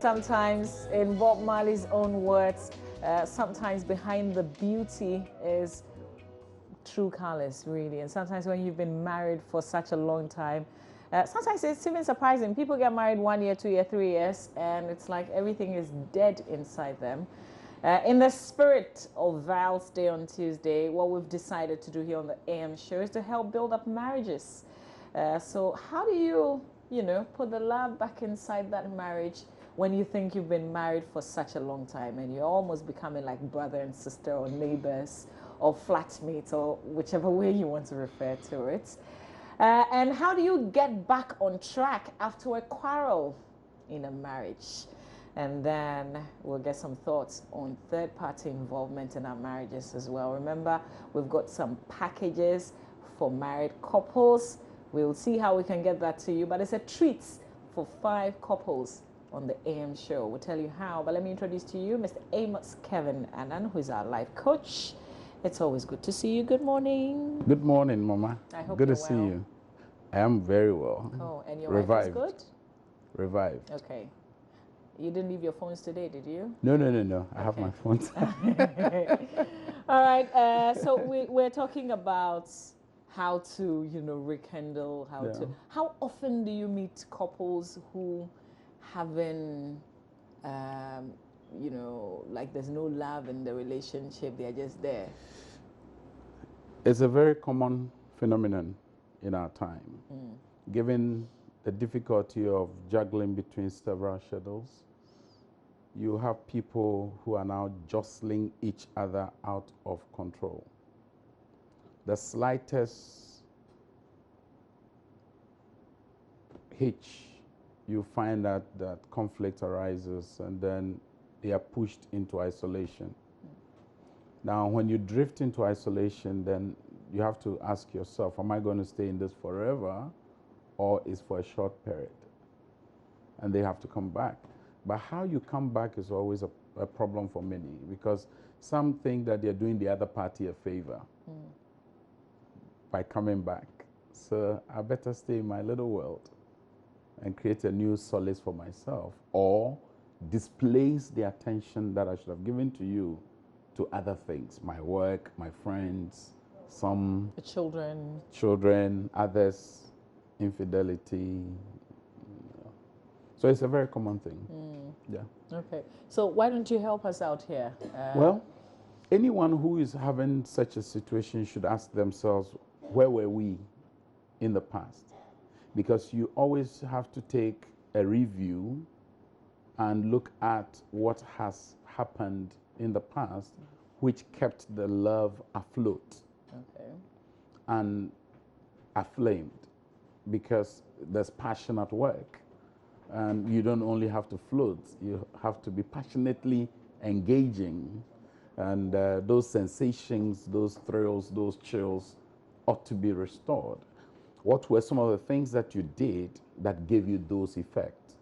Sometimes, in Bob Marley's own words, sometimes behind the beauty is true colors, really. And sometimes when you've been married for such a long time, sometimes it's even surprising. People get married 1 year, 2 year, 3 years, and it's like everything is dead inside them. In the spirit of Val's Day on Tuesday, what we've decided to do here on the AM show is to help build up marriages. So how do you put the love back inside that marriage when you think you've been married for such a long time and you're almost becoming like brother and sister or neighbors or flatmates or whichever way you want to refer to it? And how do you get back on track after a quarrel in a marriage? And then we'll get some thoughts on third-party involvement in our marriages as well. Remember, we've got some packages for married couples. We'll see how we can get that to you, but it's a treat for 5 couples on the AM show. We'll tell you how, but let me introduce to you Mr. Amos Kevin Annan, who is our life coach. It's always good to see you. Good morning. Good morning, Mama. I hope good you're to see well. you. I am very well. Oh, and your Revived. wife is good? Revived. Okay. You didn't leave your phones today, did you? No. I have my phones. All right. So we're talking about how to, rekindle, how often do you meet couples who haven't, like there's no love in the relationship, they're just there? It's a very common phenomenon in our time, given the difficulty of juggling between several schedules. You have people who are now jostling each other out of control. The slightest hitch, you find that conflict arises and then they are pushed into isolation. Now, when you drift into isolation, then you have to ask yourself, am I going to stay in this forever or is for a short period? And they have to come back. But how you come back is always a problem for many, because some think that they're doing the other party a favor by coming back. So I better stay in my little world and create a new solace for myself, or displace the attention that I should have given to you to other things, my work, my friends, the children, others, infidelity. So it's a very common thing. Yeah. Okay. So why don't you help us out here? Well, anyone who is having such a situation should ask themselves, where were we in the past? Because you always have to take a review and look at what has happened in the past, which kept the love afloat and aflamed, because there's passion at work. And you don't only have to float, you have to be passionately engaging. And those sensations, those thrills, those chills ought to be restored. What were some of the things that you did that gave you those effects,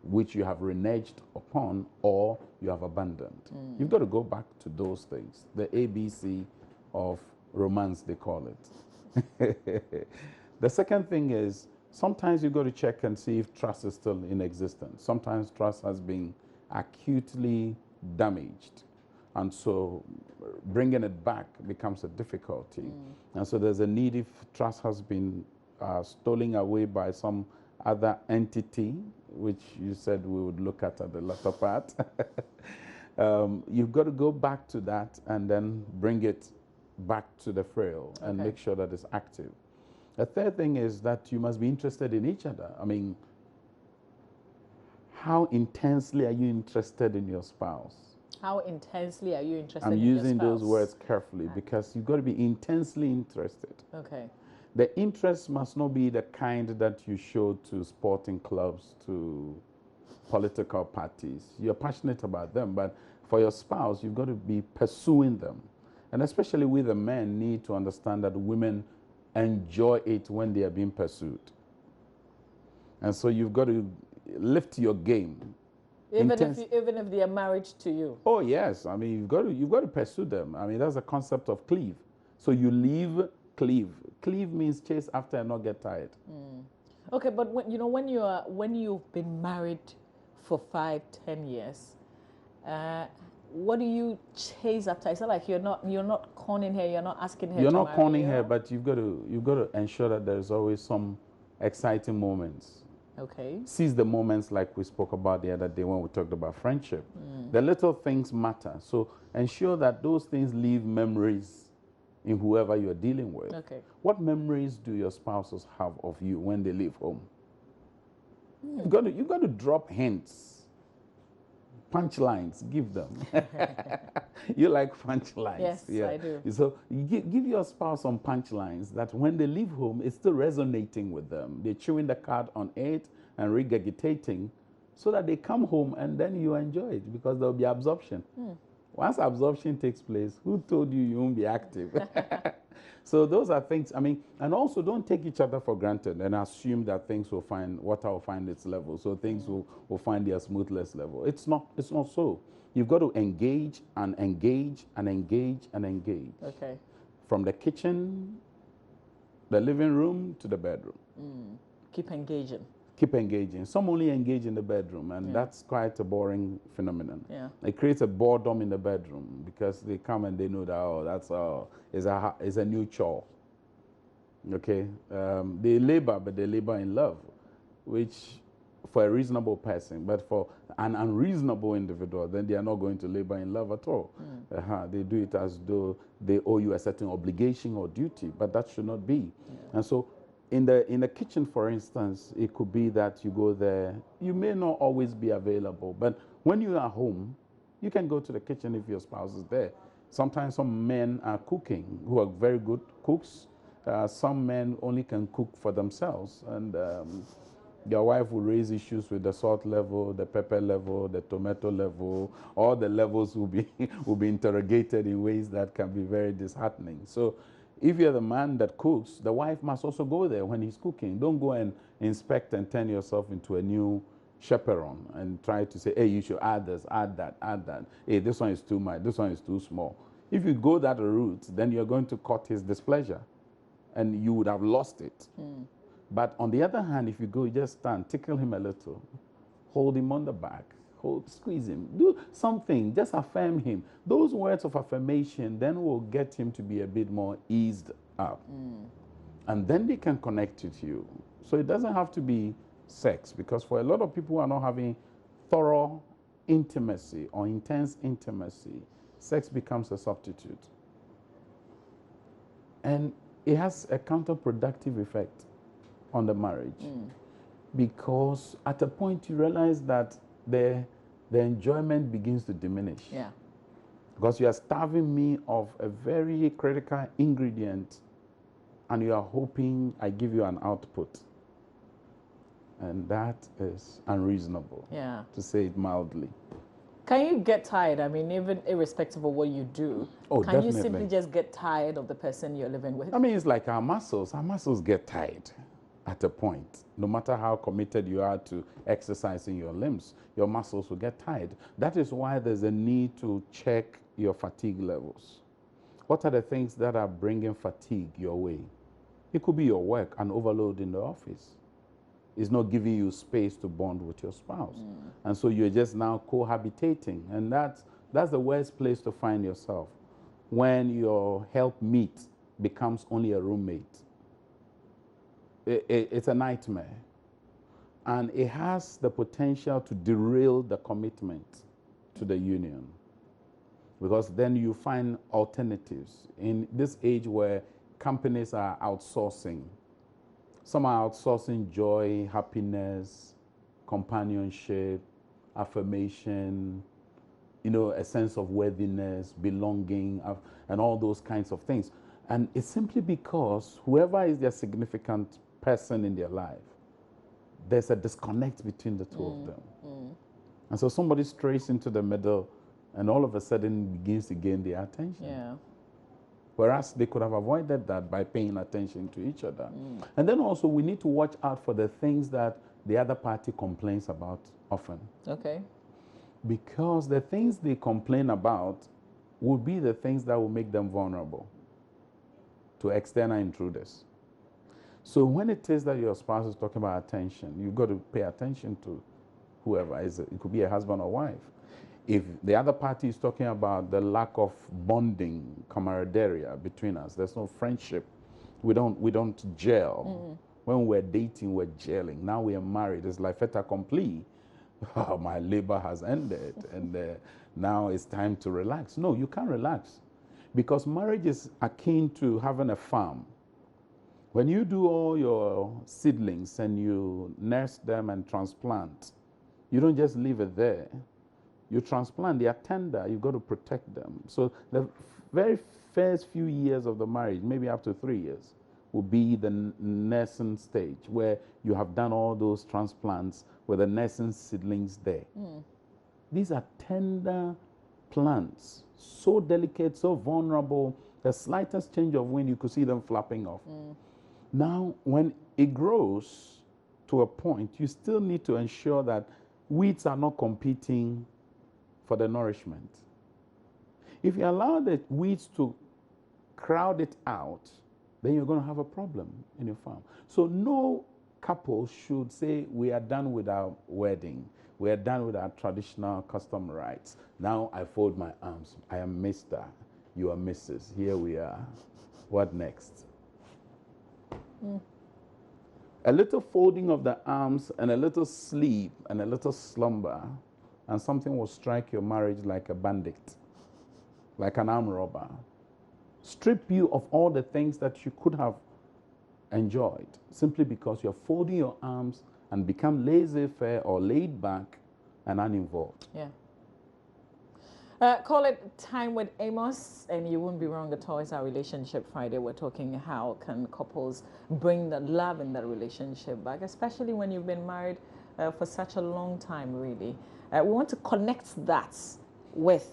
which you have reneged upon or you have abandoned? You've got to go back to those things. The ABC of romance, they call it. The second thing is, sometimes you've got to check and see if trust is still in existence. Sometimes trust has been acutely damaged. And so bringing it back becomes a difficulty. And so there's a need, if trust has been stolen away by some other entity, which you said we would look at the latter part, you've got to go back to that and then bring it back to the frail and make sure that it's active. The third thing is that you must be interested in each other. I mean, how intensely are you interested in your spouse? How intensely are you interested in your spouse? I'm using those words carefully because you've got to be intensely interested. Okay. The interest must not be the kind that you show to sporting clubs, to political parties. You're passionate about them, but for your spouse, you've got to be pursuing them. And especially we the men need to understand that women enjoy it when they are being pursued. And so you've got to lift your game. Even if they are married to you. Oh yes, I mean you've got to pursue them. I mean that's the concept of cleave. So you leave, cleave. Cleave means chase after and not get tired. Okay, but when you've been married for 5, 10 years. What do you chase after? It's not like you're not conning her, you're not asking her You're to not marry conning you. her, but you've got to ensure that there's always some exciting moments. Okay. Seize the moments like we spoke about the other day when we talked about friendship. The little things matter. So ensure that those things leave memories in whoever you're dealing with. Okay. What memories do your spouses have of you when they leave home? You've got to drop hints. Punchlines, give them. You like punchlines. Yes, yeah. I do. So you give your spouse some punchlines that when they leave home, it's still resonating with them. They're chewing the cud on it and regurgitating so that they come home and then you enjoy it because there'll be absorption. Once absorption takes place, who told you won't be active? So those are things, I mean, and also don't take each other for granted and assume that things will find, water will find its level. So things will find their smoothness level. It's not so. You've got to engage and engage and engage and engage. Okay. From the kitchen, the living room to the bedroom. Keep engaging. Keep engaging. Some only engage in the bedroom, and that's quite a boring phenomenon. Yeah. It creates a boredom in the bedroom because they come and they know that, oh, that's is a new chore. Okay? They labor, but they labor in love, which for a reasonable person, but for an unreasonable individual, then they are not going to labor in love at all. They do it as though they owe you a certain obligation or duty, but that should not be. And so in the kitchen, for instance, it could be that you go there. You may not always be available, but when you are home, you can go to the kitchen if your spouse is there. Sometimes some men are cooking who are very good cooks. Some men only can cook for themselves, and your wife will raise issues with the salt level, the pepper level, the tomato level. All the levels will be will be interrogated in ways that can be very disheartening. So if you're the man that cooks, the wife must also go there when he's cooking. Don't go and inspect and turn yourself into a new chaperone and try to say, hey, you should add this, add that, add that. Hey, this one is too much, this one is too small. If you go that route, then you're going to court his displeasure and you would have lost it. But on the other hand, if you go, just stand, tickle him a little, hold him on the back, squeeze him, do something, just affirm him. Those words of affirmation then will get him to be a bit more eased up. And then they can connect with you. So it doesn't have to be sex, because for a lot of people who are not having thorough intimacy or intense intimacy, sex becomes a substitute. And it has a counterproductive effect on the marriage. Because at a point you realize that the enjoyment begins to diminish. Yeah. Because you are starving me of a very critical ingredient and you are hoping I give you an output. And that is unreasonable, to say it mildly. Can you get tired? I mean, even irrespective of what you do, can definitely. you simply just get tired of the person you're living with? I mean, it's like our muscles. Our muscles get tired at a point. No matter how committed you are to exercising your limbs, your muscles will get tired. That is why there's a need to check your fatigue levels. What are the things that are bringing fatigue your way? It could be your work, an overload in the office. It's not giving you space to bond with your spouse. And so you're just now cohabitating. And that's the worst place to find yourself, when your helpmeet becomes only a roommate. It's a nightmare. And it has the potential to derail the commitment to the union. Because then you find alternatives. In this age where companies are outsourcing, some are outsourcing joy, happiness, companionship, affirmation, a sense of worthiness, belonging, and all those kinds of things. And it's simply because whoever is their significant person in their life, there's a disconnect between the two of them. And so somebody strays into the middle and all of a sudden begins to gain their attention. Yeah. Whereas they could have avoided that by paying attention to each other. And then also we need to watch out for the things that the other party complains about often. Okay. Because the things they complain about will be the things that will make them vulnerable to external intruders. So when it is that your spouse is talking about attention, you've got to pay attention to whoever it could be a husband or wife. If the other party is talking about the lack of bonding, camaraderie between us, there's no friendship. We don't gel. When we're dating, we're gelling. Now we are married. It's like fait accompli. Oh, my labor has ended, and now it's time to relax. No, you can't relax, because marriage is akin to having a farm. When you do all your seedlings and you nurse them and transplant, you don't just leave it there. You transplant, they are tender, you've got to protect them. So the very first few years of the marriage, maybe up to 3 years, will be the nursing stage, where you have done all those transplants with the nursing seedlings there. These are tender plants, so delicate, so vulnerable. The slightest change of wind, you could see them flapping off. Now, when it grows to a point, you still need to ensure that weeds are not competing for the nourishment. If you allow the weeds to crowd it out, then you're going to have a problem in your farm. So no couple should say, we are done with our wedding. We are done with our traditional custom rights. Now I fold my arms. I am Mr. You are Mrs. Here we are. What next? A little folding of the arms and a little sleep and a little slumber, and something will strike your marriage like a bandit, like an armed robber. Strip you of all the things that you could have enjoyed simply because you're folding your arms and become laissez-faire or laid back and uninvolved. Yeah. Call it Time with Amos, and you won't be wrong at all. It's our Relationship Friday. We're talking how can couples bring the love in that relationship back, especially when you've been married for such a long time, really. We want to connect that with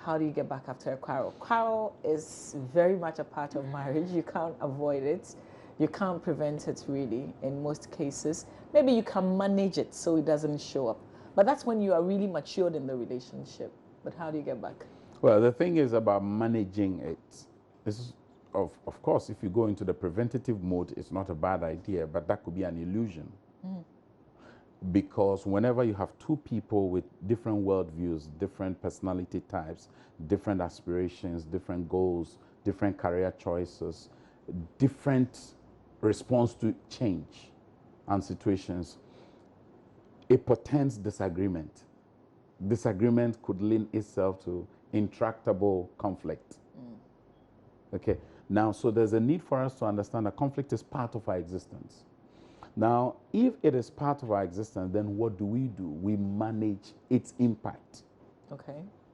how do you get back after a quarrel. Quarrel is very much a part of marriage. You can't avoid it. You can't prevent it, really, in most cases. Maybe you can manage it so it doesn't show up. But that's when you are really matured in the relationship. But how do you get back? Well, the thing is about managing it. This is, of course, if you go into the preventative mode, it's not a bad idea, but that could be an illusion. Because whenever you have two people with different worldviews, different personality types, different aspirations, different goals, different career choices, different response to change and situations, it portends disagreement. Disagreement could lend itself to intractable conflict. Okay, now, so there's a need for us to understand that conflict is part of our existence. Now, if it is part of our existence, then what do? We manage its impact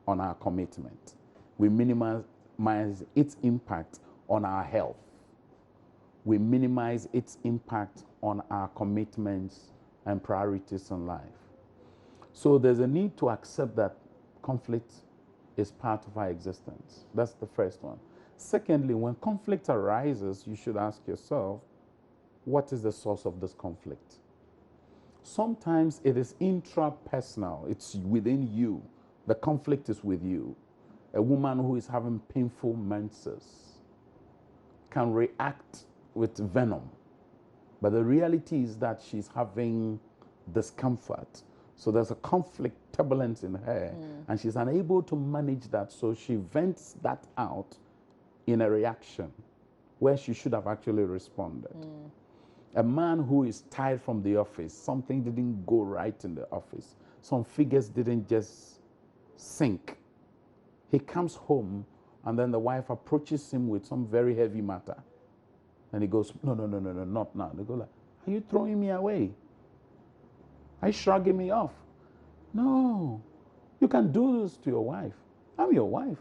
on our commitment. We minimize its impact on our health. We minimize its impact on our commitments and priorities in life. So there's a need to accept that conflict is part of our existence. That's the first one. Secondly, when conflict arises, you should ask yourself, what is the source of this conflict? Sometimes it is intrapersonal. It's within you. The conflict is with you. A woman who is having painful menses can react with venom. But the reality is that she's having discomfort. So there's a conflict turbulence in her, and she's unable to manage that. So she vents that out in a reaction where she should have actually responded. A man who is tired from the office, something didn't go right in the office, some figures didn't just sink. He comes home, and then the wife approaches him with some very heavy matter. And he goes, no, not now. They go like, are you throwing me away? Are you shrugging me off? No, you can do this to your wife. I'm your wife.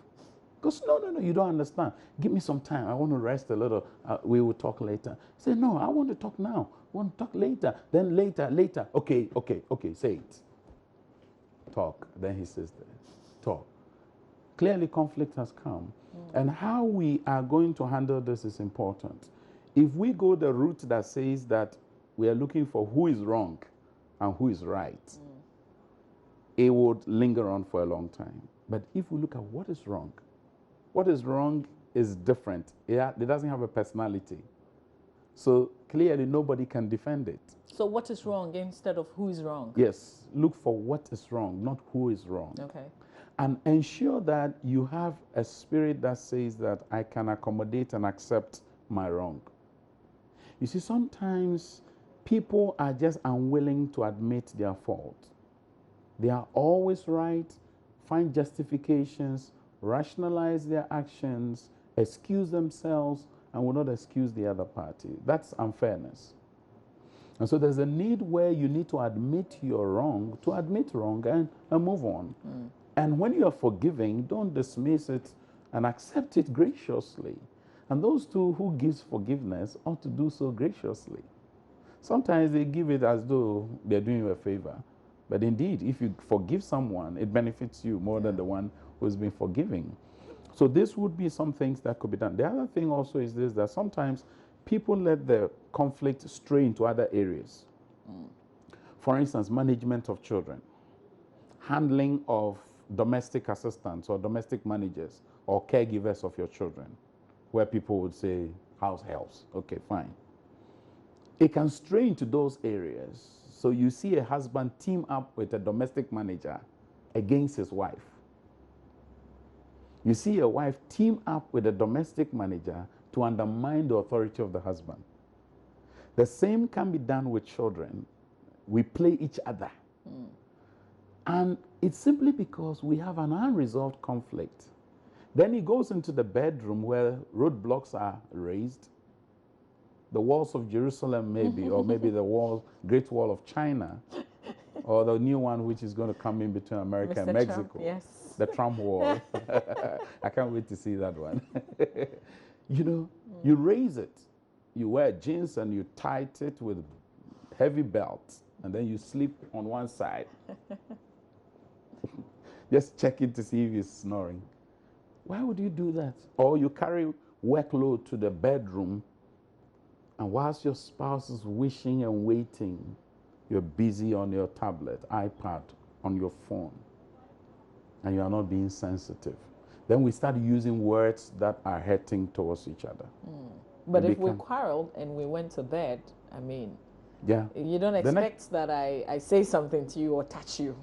Goes, no, you don't understand. Give me some time. I want to rest a little. We will talk later. Say, no, I want to talk now. I want to talk later. Then later. Okay, say it. Talk. Then he says, talk. Clearly, conflict has come. And how we are going to handle this is important. If we go the route that says that we are looking for who is wrong and who is right, it would linger on for a long time. But if we look at what is wrong is different. It doesn't have a personality. So clearly nobody can defend it. So what is wrong instead of who is wrong? Yes, look for what is wrong, not who is wrong. Okay. And ensure that you have a spirit that says that I can accommodate and accept my wrong. You see, sometimes people are just unwilling to admit their fault. They are always right, find justifications, rationalize their actions, excuse themselves, and will not excuse the other party. That's unfairness. And so there's a need where you need to admit you're wrong, to admit wrong and move on. And when you are forgiving, don't dismiss it and accept it graciously. And those two who gives forgiveness ought to do so graciously. Sometimes they give it as though they're doing you a favor. But indeed, if you forgive someone, it benefits you more than the one who's been forgiving. So this would be some things that could be done. The other thing also is this, that sometimes people let the conflict stray into other areas. For instance, management of children, handling of domestic assistants or domestic managers or caregivers of your children, where people would say, house helps. Okay, fine. It can stray into those areas. So you see a husband team up with a domestic manager against his wife. You see a wife team up with a domestic manager to undermine the authority of the husband. The same can be done with children. We play each other. And it's simply because we have an unresolved conflict. Then he goes into the bedroom where roadblocks are raised. The walls of Jerusalem maybe, or maybe the Great Wall of China, or the new one which is going to come in between America Mr. and Mexico. Trump, yes. The Trump Wall. I can't wait to see that one. You know, you raise it. You wear jeans and you tight it with heavy belts, and then you sleep on one side. Just checking to see if he's snoring. Why would you do that? Or you carry workload to the bedroom, and whilst your spouse is wishing and waiting, you're busy on your tablet, iPad, on your phone, and you are not being sensitive. Then we start using words that are hurting towards each other. But if we quarreled and we went to bed, I mean, yeah, you don't expect that I say something to you or touch you.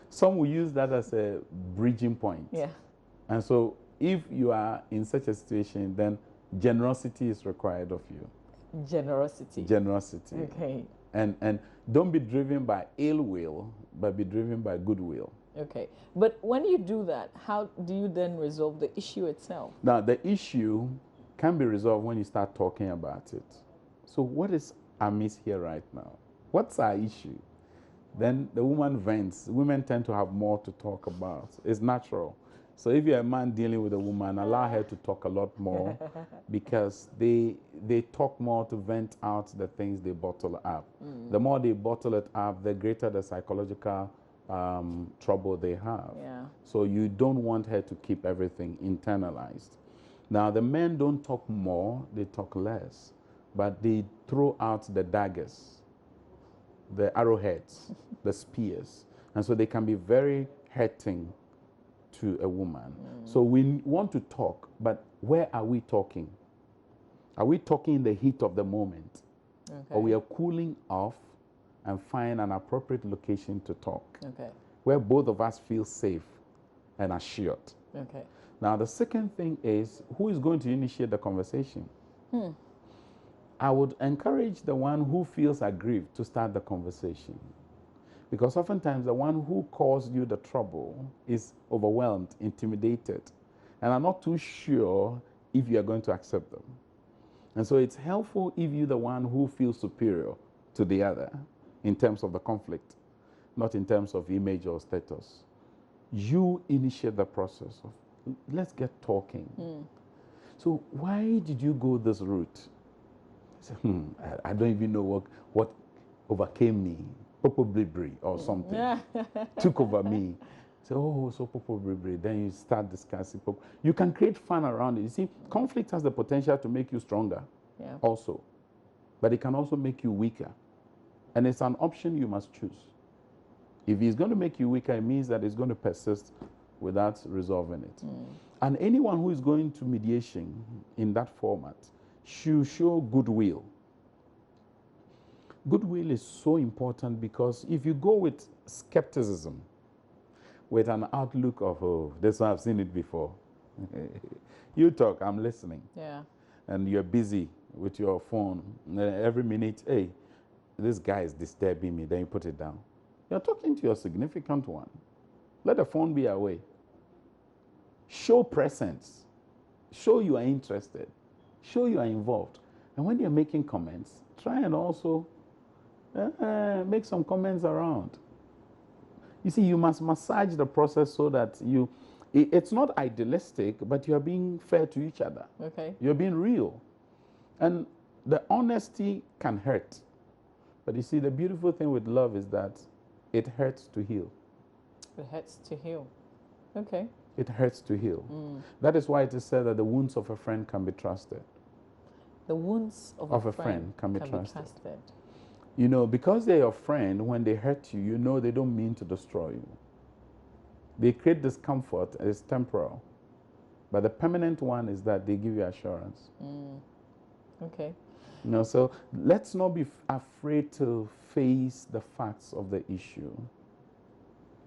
Some will use that as a bridging point. Yeah. And so if you are in such a situation, then generosity is required of you. Generosity. Generosity. Okay. And don't be driven by ill will, but be driven by goodwill. Okay. But when you do that, how do you then resolve the issue itself? Now, the issue can be resolved when you start talking about it. So what is amiss here right now? What's our issue? Then the woman vents. Women tend to have more to talk about. It's natural. So if you're a man dealing with a woman, allow her to talk a lot more because they talk more to vent out the things they bottle up. The more they bottle it up, the greater the psychological trouble they have. Yeah. So you don't want her to keep everything internalized. Now, the men don't talk more, they talk less, but they throw out the daggers, the arrowheads, the spears. And so they can be very hurting to a woman. So we want to talk, but where are we talking? Are we talking in the heat of the moment? Okay. Or we are cooling off and find an appropriate location to talk, Okay. where both of us feel safe and assured. Okay. Now, the second thing is, who is going to initiate the conversation? I would encourage the one who feels aggrieved to start the conversation. Because oftentimes the one who caused you the trouble is overwhelmed, intimidated, and are not too sure if you are going to accept them. And so it's helpful if you're the one who feels superior to the other in terms of the conflict, not in terms of image or status. You initiate the process of, let's get talking. So why did you go this route? I said, I don't even know what overcame me. Popo Bribri or something took over me. So, so Popo Bribri. Then you start discussing. You can create fun around it. You see, conflict has the potential to make you stronger also. But it can also make you weaker. And it's an option you must choose. If it's going to make you weaker, it means that it's going to persist without resolving it. And anyone who is going to mediation in that format should show goodwill. Goodwill is so important because if you go with skepticism, with an outlook of, oh, this one, I've seen it before. You talk, I'm listening. Yeah. And you're busy with your phone. Every minute, hey, this guy is disturbing me. Then you put it down. You're talking to your significant one. Let the phone be away. Show presence. Show you are interested. Show you are involved. And when you're making comments, try and also make some comments around. You see, you must massage the process so that it's not idealistic, but you're being fair to each other. Okay. You're being real. And the honesty can hurt. But you see, the beautiful thing with love is that it hurts to heal. It hurts to heal. Okay. It hurts to heal. That is why it is said that the wounds of a friend can be trusted. The wounds of a friend can be trusted. You know, because they're your friend, when they hurt you, you know they don't mean to destroy you. They create discomfort, and it's temporal. But the permanent one is that they give you assurance. Okay. You know, so let's not be afraid to face the facts of the issue.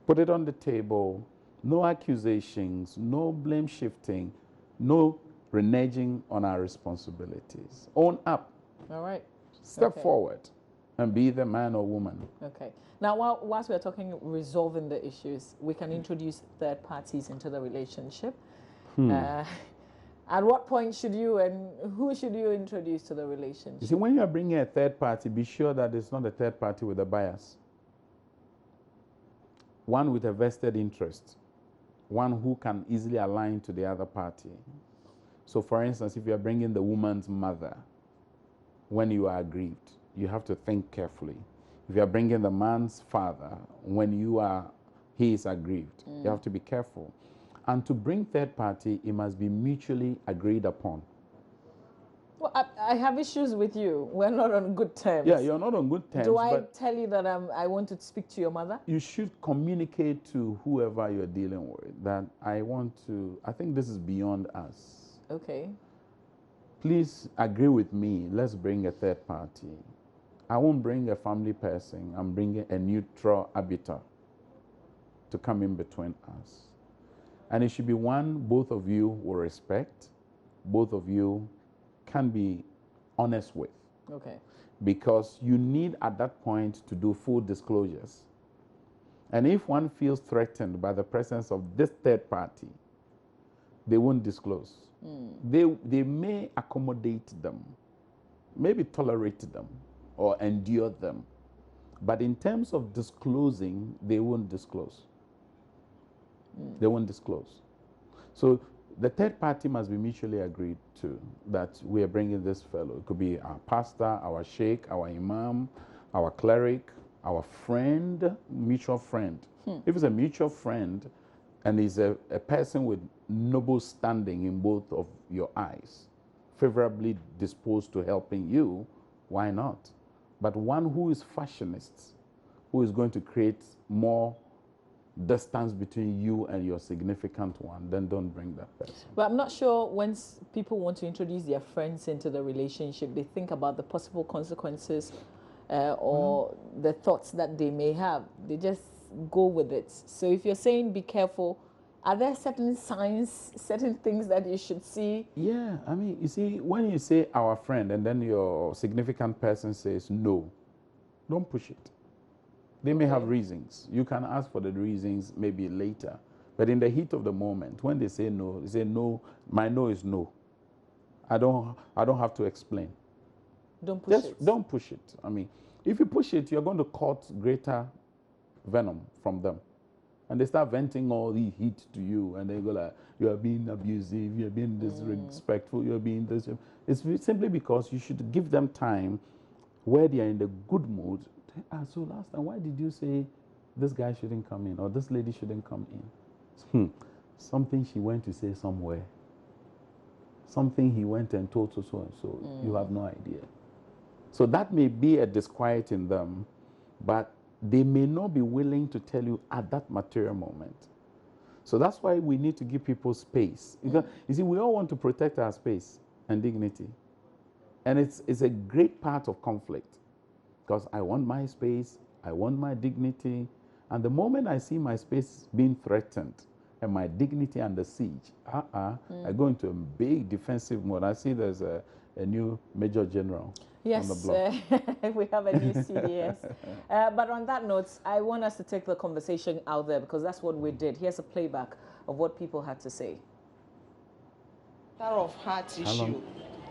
Put it on the table. No accusations, no blame shifting, no reneging on our responsibilities. Own up. All right. Step forward and be the man or woman. Okay. Now, whilst we're talking resolving the issues, we can introduce third parties into the relationship. At what point should you and who should you introduce to the relationship? You see, when you're bringing a third party, be sure that it's not a third party with a bias. One with a vested interest. One who can easily align to the other party. So, for instance, if you're bringing the woman's mother, when you are aggrieved, you have to think carefully. If you're bringing the man's father, when he is aggrieved, you have to be careful. And to bring third party, it must be mutually agreed upon. Well, I have issues with you. We're not on good terms. Yeah, you're not on good terms. Do I tell you that I want to speak to your mother? You should communicate to whoever you're dealing with that I think this is beyond us. Okay. Please agree with me. Let's bring a third party. I won't bring a family person. I'm bringing a neutral arbiter to come in between us. And it should be one both of you will respect, both of you can be honest with. Okay. Because you need at that point to do full disclosures. And if one feels threatened by the presence of this third party, they won't disclose. They may accommodate them, maybe tolerate them or endure them. But in terms of disclosing, they won't disclose. They won't disclose. So the third party must be mutually agreed to that we are bringing this fellow. It could be our pastor, our sheikh, our imam, our cleric, our friend, mutual friend. If it's a mutual friend and is a person with noble standing in both of your eyes, favorably disposed to helping you, why not? But one who is fashionist, who is going to create more distance between you and your significant one, then don't bring that person. But I'm not sure when people want to introduce their friends into the relationship, they think about the possible consequences or the thoughts that they may have. They just go with it. So if you're saying be careful, are there certain signs, certain things that you should see? Yeah, I mean, you see, when you say our friend and then your significant person says no, don't push it. They may have reasons. You can ask for the reasons maybe later. But in the heat of the moment, when they say no, my no is no. I don't have to explain. Don't push it. Don't push it. I mean, if you push it, you're going to cause greater venom from them. And they start venting all the heat to you, and they go like, you are being abusive, you are being disrespectful, you are being this. It's simply because you should give them time where they are in the good mood. So last time, why did you say this guy shouldn't come in or this lady shouldn't come in? Something she went to say somewhere. Something he went and told so and so. You have no idea. So that may be a disquiet in them, but they may not be willing to tell you at that material moment. So that's why we need to give people space. Because, you see, we all want to protect our space and dignity. And it's a great part of conflict. because I want my space, I want my dignity. And the moment I see my space being threatened and my dignity under siege, I go into a big defensive mode. I see there's a new Major General on the Yes, block. we have a new CDS. But on that note, I want us to take the conversation out there because that's what we did. Here's a playback of what people had to say. Of heart How long? issue.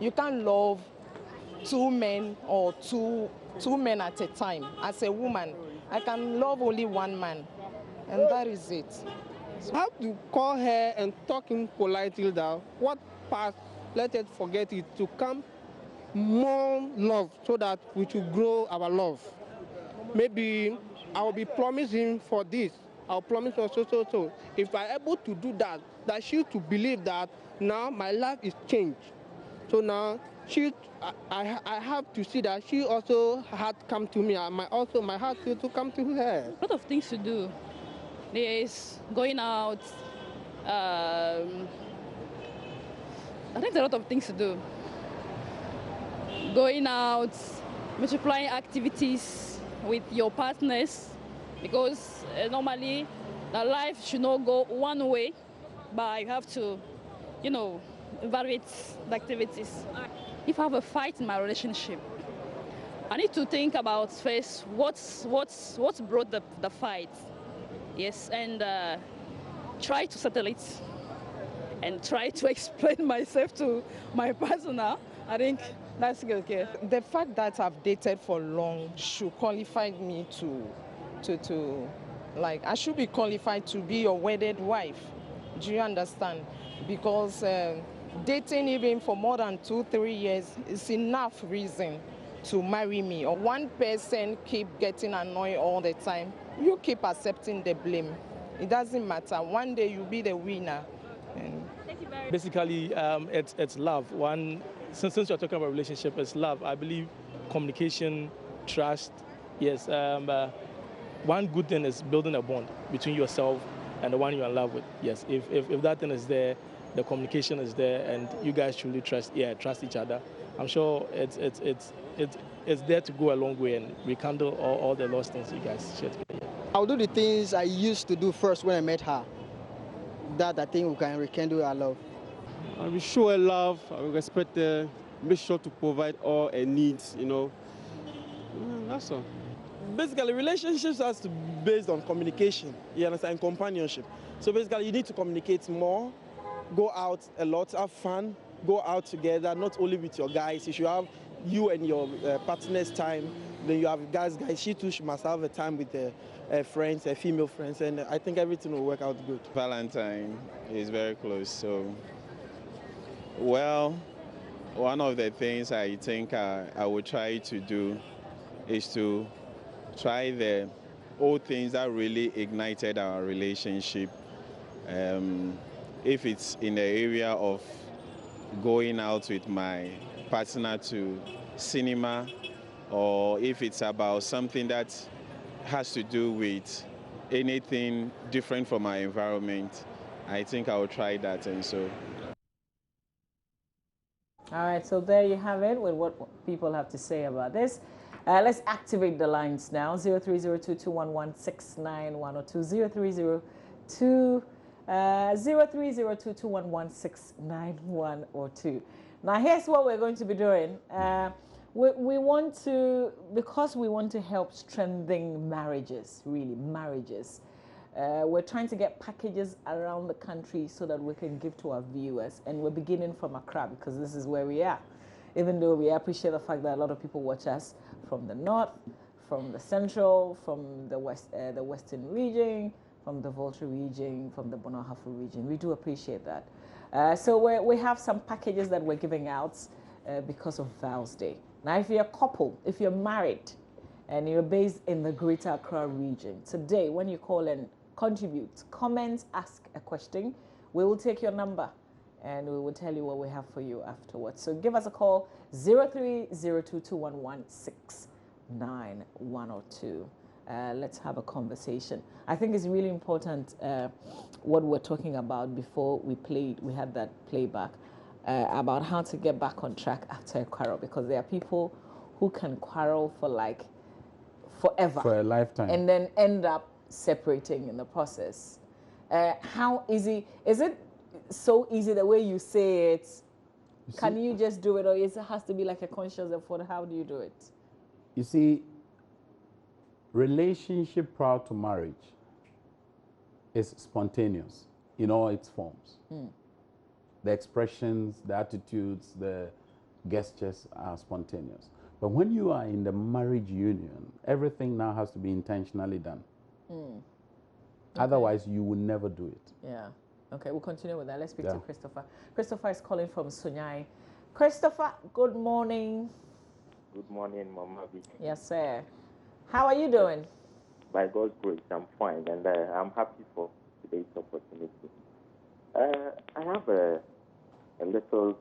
You can't love two men or two men at a time. As a woman, I can love only one man, and that is it. I have to call her and talk him politely that what past, let us forget it, to come more love so that we should grow our love. Maybe I will be promising for this. I'll promise for so. If I'm able to do that, that she to believe that now my life is changed. So now I have to see that she also had come to me. My heart to come to her. A lot of things to do. There's going out. I think there are a lot of things to do. Going out, multiplying activities with your partners, because normally the life should not go one way, but you have to, evaluate the activities. If I have a fight in my relationship, I need to think about first what's brought the fight. Yes, and try to settle it and try to explain myself to my partner. I think that's okay. The fact that I've dated for long should qualify me to like, I should be qualified to be your wedded wife. Do you understand? Because dating even for more than 2-3 years is enough reason to marry me. Or one person keep getting annoyed all the time, you keep accepting the blame. It doesn't matter. One day you'll be the winner. And basically, it's love. Since you're talking about relationship, it's love. I believe communication, trust. Yes. One good thing is building a bond between yourself and the one you're in love with. Yes. If that thing is there, the communication is there, and you guys truly trust each other, I'm sure it's there to go a long way and rekindle all the lost things you guys shared together. I'll do the things I used to do first when I met her. That I think we can rekindle our love. I will show her love, I will respect her, make sure to provide all her needs, That's all. Basically, relationships has to be based on communication, you understand, and companionship. So basically, you need to communicate more, go out a lot, have fun, go out together, not only with your guys. You should have you and your partner's time. Then you have guys. She too must have a time with her friends, her female friends, and I think everything will work out good. Valentine is very close, so well, one of the things I think I would try to do is to try the old things that really ignited our relationship. If it's in the area of going out with my partner to cinema, or if it's about something that has to do with anything different from our environment, I think I will try that. And so. All right, so there you have it with what people have to say about this. Let's activate the lines now. 030221169102. 030221169102. Now here's what we're going to be doing. We want to, because we want to help strengthen marriages, really marriages. We're trying to get packages around the country so that we can give to our viewers, and we're beginning from Accra because this is where we are. Even though we appreciate the fact that a lot of people watch us from the north, from the central, from the western region, from the Volta region, from the Bonahafu region. We do appreciate that. So we have some packages that we're giving out because of Val's Day. Now, if you're a couple, if you're married, and you're based in the Greater Accra region, today, when you call and contribute, comment, ask a question, we will take your number and we will tell you what we have for you afterwards. So give us a call, 030221169102. Let's have a conversation. I think it's really important what we're talking about before we had that playback about how to get back on track after a quarrel, because there are people who can quarrel for like forever. For a lifetime. And then end up separating in the process. How easy, is it so easy the way you say it? Can you just do it, or it has to be like a conscious effort? How do you do it? You see, relationship prior to marriage is spontaneous in all its forms. The expressions, the attitudes, the gestures are spontaneous. But when you are in the marriage union, everything now has to be intentionally done. Okay. Otherwise, you will never do it. Yeah. Okay, we'll continue with that. Let's speak to Christopher. Christopher is calling from Sunyai. Christopher, good morning. Good morning, Mama B. Yes, sir. How are you doing? By God's grace, I'm fine, and I'm happy for today's opportunity. I have a little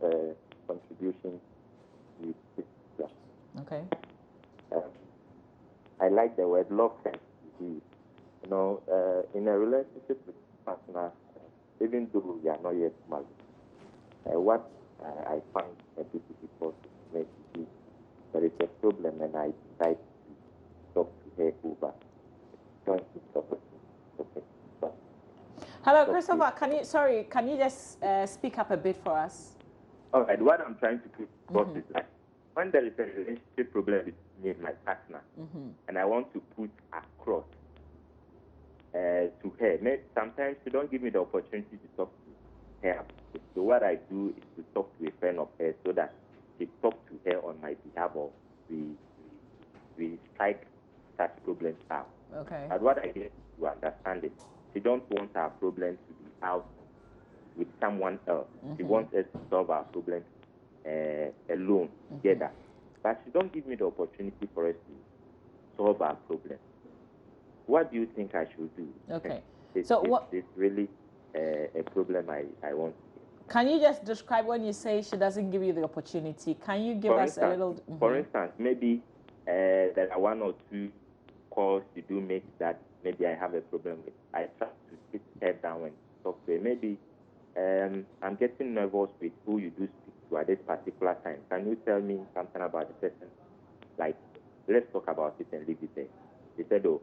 contribution with this class. Okay. I like the word love and you know, in a relationship with a partner, even though we are not yet married, what I find a bit difficult to make is there is a problem, and I decide to talk to her over. Hello, Christopher. Can you just speak up a bit for us? All right. What I'm trying to put across is like when there is a relationship problem with me and my partner, and I want to put across to her. Sometimes she don't give me the opportunity to talk to her. So what I do is to talk to a friend of hers so that she talk to her on my behalf, or we strike such problems out. Okay. But what I get to understand is she don't want our problems to be out with someone else. She wants us to solve our problems alone, together. But she don't give me the opportunity for us to solve our problems. What do you think I should do? Okay. It's really a problem I want. Can you just describe when you say she doesn't give you the opportunity? Can you give us a little... For instance, maybe there are one or two calls you do make that maybe I have a problem with. I try to sit her down and talk to her. Maybe I'm getting nervous with who you do speak to at this particular time. Can you tell me something about the person? Like, let's talk about it and leave it there. She said, oh,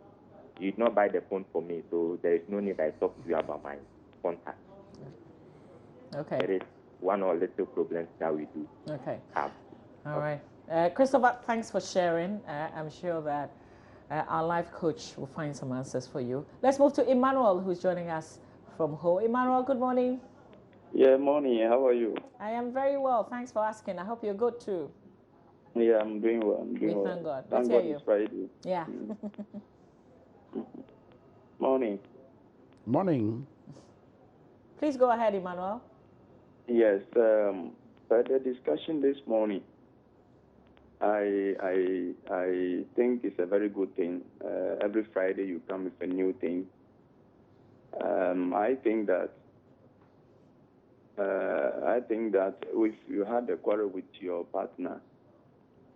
you did not buy the phone for me, so there is no need I talk to you about my contact. Okay. There is one or little problems that we do have. All right. Christopher, thanks for sharing. I'm sure that our life coach will find some answers for you. Let's move to Emmanuel, who's joining us from home. Emmanuel, good morning. Yeah, morning. How are you? I am very well. Thanks for asking. I hope you're good too. Yeah, I'm doing well. We thank God. Thank God it's Friday. Yeah. Morning. Morning. Please go ahead, Emmanuel. Yes. By the discussion this morning, I think it's a very good thing. Every Friday you come with a new thing. I think that if you had a quarrel with your partner,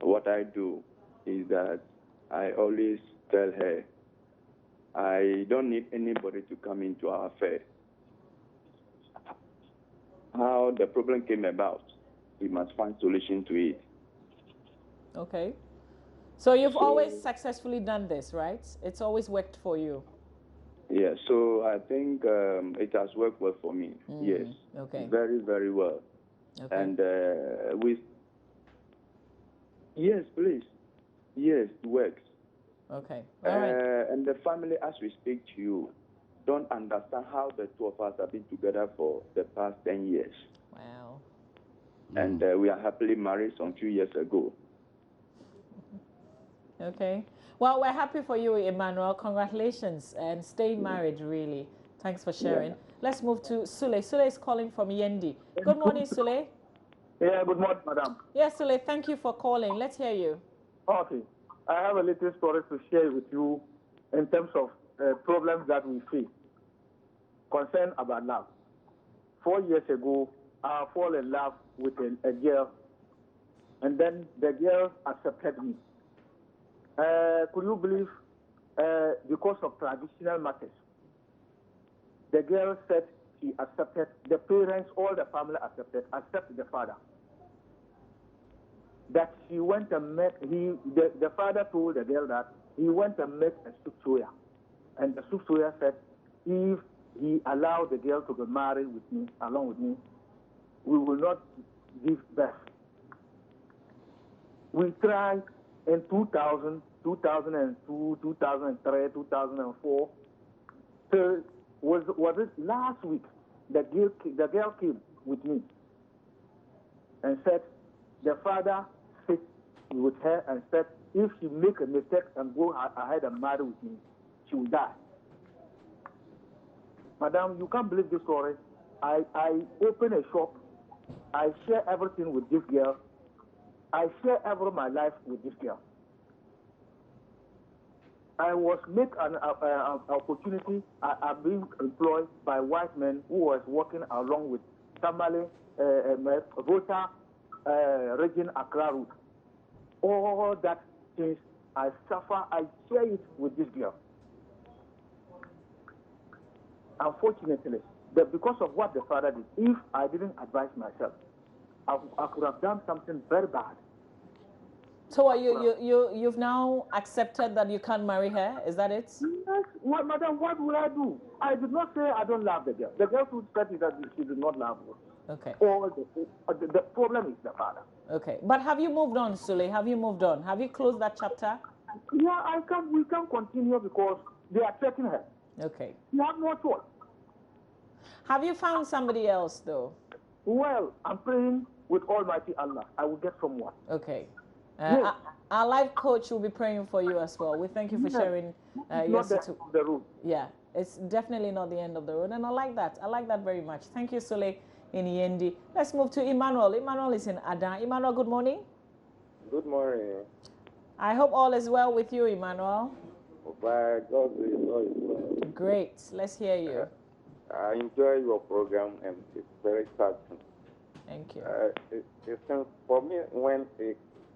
what I do is that I always tell her, I don't need anybody to come into our affair. How the problem came about, we must find solution to it. Okay. So you've always successfully done this, right? It's always worked for you. Yeah, so I think it has worked well for me. Yes. Okay. Very, very well. Okay. And yes, please. Yes, it works. Okay. All right. And the family, as we speak to you, don't understand how the two of us have been together for the past 10 years. Wow. And we are happily married some few years ago. Okay. Well, we're happy for you, Emmanuel. Congratulations. And stay married, really. Thanks for sharing. Yeah. Let's move to Sule. Sule is calling from Yendi. Good morning, Sule. Yeah, good morning, madam. Yes, Sule, thank you for calling. Let's hear you. Okay. I have a little story to share with you in terms of problems that we face concern about love. 4 years ago, I fell in love with a girl, and then the girl accepted me. Could you believe, because of traditional matters, the girl said she accepted, the parents, all the family accepted, except the father. that she went and met, the father told the girl that he went and met a soothsayer. And the soothsayer said, if he allowed the girl to be married with me, along with me, we will not give birth. We tried in 2000, 2002, 2003, 2004. So was it last week the girl came with me and said the father sit with her and said if she make a mistake and go ahead and marry with me, she will die. Madam, you can't believe this story. I open a shop. I share everything with this girl. I share my life with this girl. I was made an opportunity. I've been employed by white men who was working along with Tamale, Volta, region Accra route. All that things I suffer, I share it with this girl. Unfortunately, because of what the father did, if I didn't advise myself, I could have done something very bad. So you've now accepted that you can't marry her? Is that it? Yes. Madam, what will I do? I did not say I don't love the girl. The girl who said that she did not love me. Okay. The problem is the father. Okay. But have you moved on, Sule? Have you moved on? Have you closed that chapter? Yeah, we can continue because they are threatening her. Okay. You have no choice. Have you found somebody else, though? Well, I'm praying with Almighty Allah. I will get someone. Okay. Yes. Our life coach will be praying for you as well. We thank you for sharing your situation. Not the end of the road. Yeah, it's definitely not the end of the road, and I like that. I like that very much. Thank you, Sule in Yendi. Let's move to Emmanuel. Emmanuel is in Ada. Emmanuel, good morning. Good morning. I hope all is well with you, Emmanuel. By God's grace, all is well. Great. Let's hear you. I enjoy your program, and it's very touching. Thank you. For me, when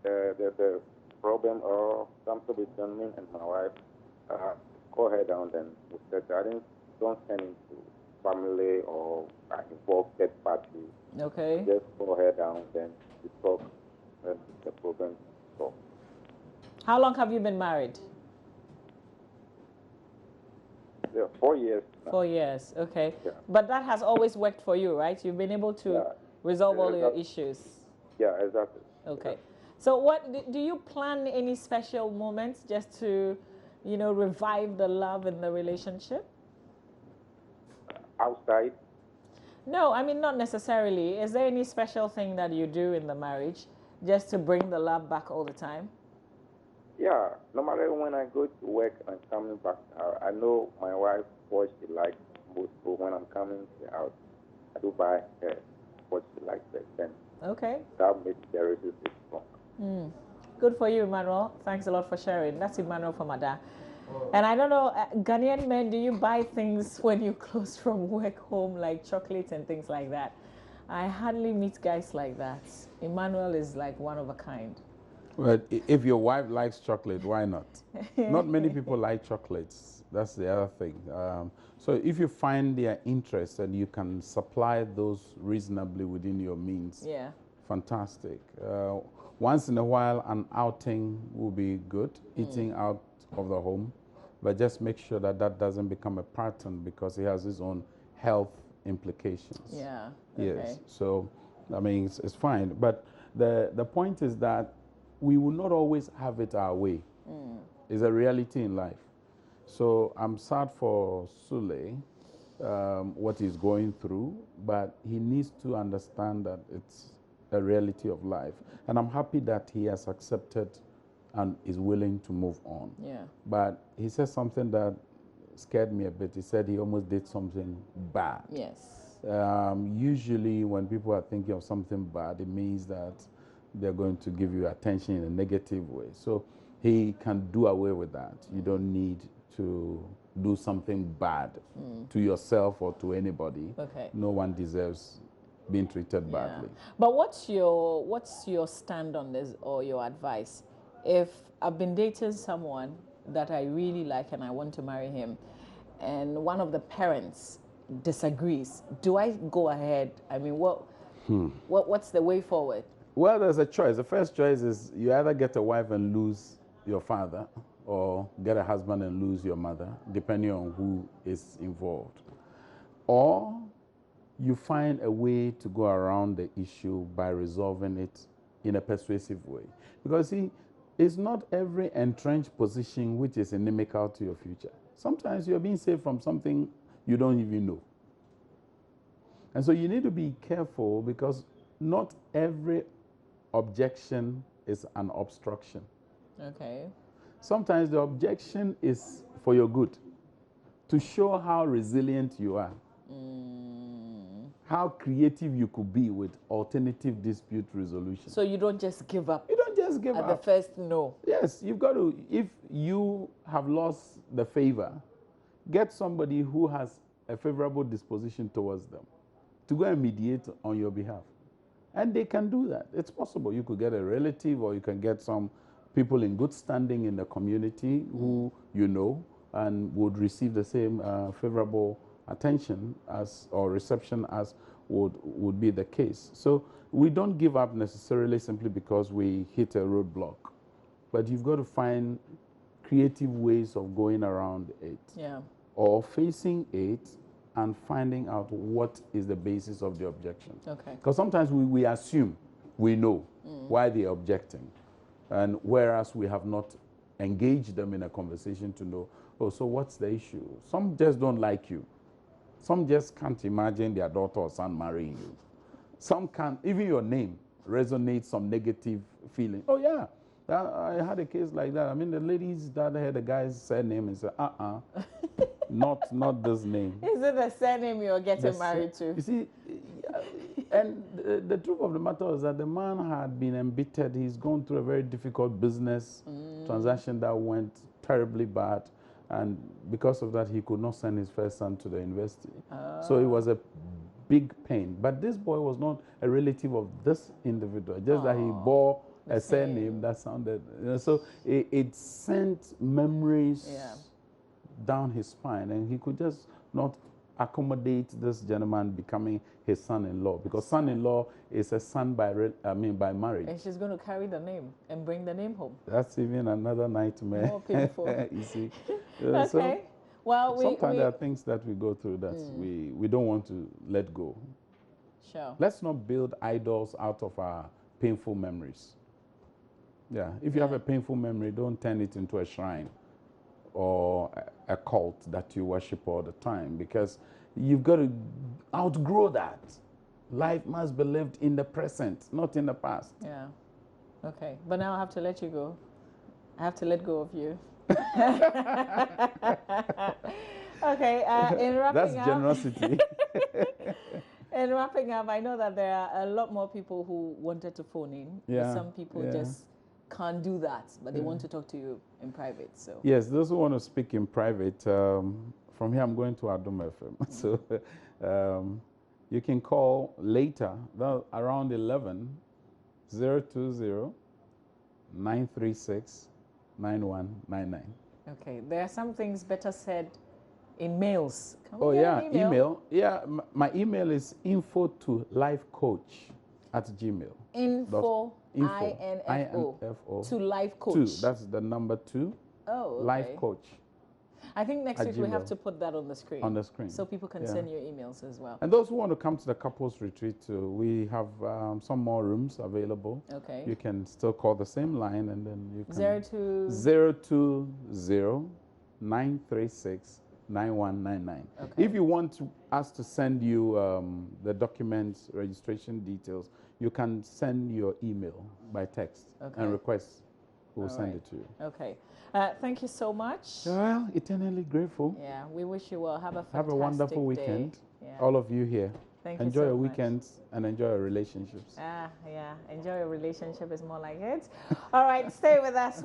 there's a problem or something between me and my wife, call her down and we said, don't send into family or involve third party. Okay. Just call her down, then we talk, and the problem is solved. How long have you been married? 4 years now. 4 years, okay. Yeah. But that has always worked for you, right? You've been able to resolve all your issues. Yeah, exactly. Okay. Exactly. So what do you plan any special moments just to, revive the love in the relationship? Outside? No, I mean, not necessarily. Is there any special thing that you do in the marriage just to bring the love back all the time? Yeah, normally when I go to work and coming back, I know my wife what she likes most. So when I'm coming to the house, I do buy her what she likes best. Then okay. That makes the relationship strong. Good for you, Emmanuel. Thanks a lot for sharing. That's Emmanuel from Ada. And I don't know, Ghanaian men, do you buy things when you close from work home, like chocolates and things like that? I hardly meet guys like that. Emmanuel is like one of a kind. Well, if your wife likes chocolate, why not? Not many people like chocolates. That's the other thing. So if you find their interest and you can supply those reasonably within your means, yeah, fantastic. Once in a while, an outing will be good, eating out of the home, but just make sure that that doesn't become a pattern because it has its own health implications. Yeah. Yes. Okay. So, I mean, it's fine. But the point is that we will not always have it our way. It's a reality in life. So I'm sad for Sule, what he's going through, but he needs to understand that it's a reality of life. And I'm happy that he has accepted and is willing to move on. Yeah. But he said something that scared me a bit. He said he almost did something bad. Yes. Usually when people are thinking of something bad, it means that they're going to give you attention in a negative way. So he can do away with that. You don't need to do something bad to yourself or to anybody. Okay. No one deserves being treated badly. But what's your stand on this or your advice? If I've been dating someone that I really like and I want to marry him, and one of the parents disagrees, do I go ahead? I mean, what's the way forward? Well, there's a choice. The first choice is you either get a wife and lose your father, or get a husband and lose your mother, depending on who is involved. Or you find a way to go around the issue by resolving it in a persuasive way. Because see, it's not every entrenched position which is inimical to your future. Sometimes you're being saved from something you don't even know. And so you need to be careful, because not every objection is an obstruction. Okay. Sometimes the objection is for your good, to show how resilient you are, how creative you could be with alternative dispute resolution. So you don't just give up. You don't just give at up. the first no. Yes, you've got to, if you have lost the favor, get somebody who has a favorable disposition towards them to go and mediate on your behalf. And they can do that. It's possible. You could get a relative, or you can get some people in good standing in the community who you know and would receive the same favorable attention as, or reception as would be the case. So we don't give up necessarily simply because we hit a roadblock. But you've got to find creative ways of going around it. Yeah. Or facing it and finding out what is the basis of the objection. Okay. Because sometimes we assume we know why they're objecting, and whereas we have not engaged them in a conversation to know, oh, so what's the issue? Some just don't like you. Some just can't imagine their daughter or son marrying you. Some can't, even your name resonates some negative feeling. Oh yeah, I had a case like that. I mean, the ladies that had the guy's surname and said, not this name. Is it the surname you're getting married to? You see, and the truth of the matter is that the man had been embittered. He's gone through a very difficult business transaction that went terribly bad. And because of that, he could not send his first son to the university. So it was a big pain. But this boy was not a relative of this individual, just that he bore a surname that sounded, so it sent memories down his spine, and he could just not accommodate this gentleman becoming his son-in-law, because son-in-law is a son by marriage. And she's going to carry the name and bring the name home. That's even another nightmare. More painful. You see. Okay. So well, sometimes there are things that we go through that we don't want to let go. Sure. Let's not build idols out of our painful memories. Yeah. If you have a painful memory, don't turn it into a shrine or a cult that you worship all the time, because you've got to outgrow that. Life must be lived in the present, not in the past. Yeah. Okay. But now I have to let you go. I have to let go of you. Okay. In wrapping That's up, generosity. in wrapping up, I know that there are a lot more people who wanted to phone in. Yeah. But some people just can't do that, but they want to talk to you in private. So yes, those who want to speak in private, from here I'm going to Adom FM. So you can call later, around 11, 020 936 9199. okay, there are some things better said in mails. Can we Oh get yeah, an email? email. Yeah, my email is info@lifecoach@gmail. Info. INFO to life coach. 2. That's the number 2. Oh, okay. Life coach. I think next week we Gmail. have to put that on the screen. On the screen. So people can send you emails as well. And those who want to come to the couples retreat too, we have some more rooms available. Okay. You can still call the same line, and then you can 020 936 9199. Okay. If you want us to send you the documents, registration details, you can send your email by text and request. We'll send it to you. Okay. Thank you so much. Well, eternally grateful. Yeah, we wish you well. Have a fantastic Have a wonderful weekend. Day. Yeah. All of you here. Thank you enjoy so your much. weekends and enjoy your relationships. Yeah. Enjoy your relationship is more like it. All right, stay with us.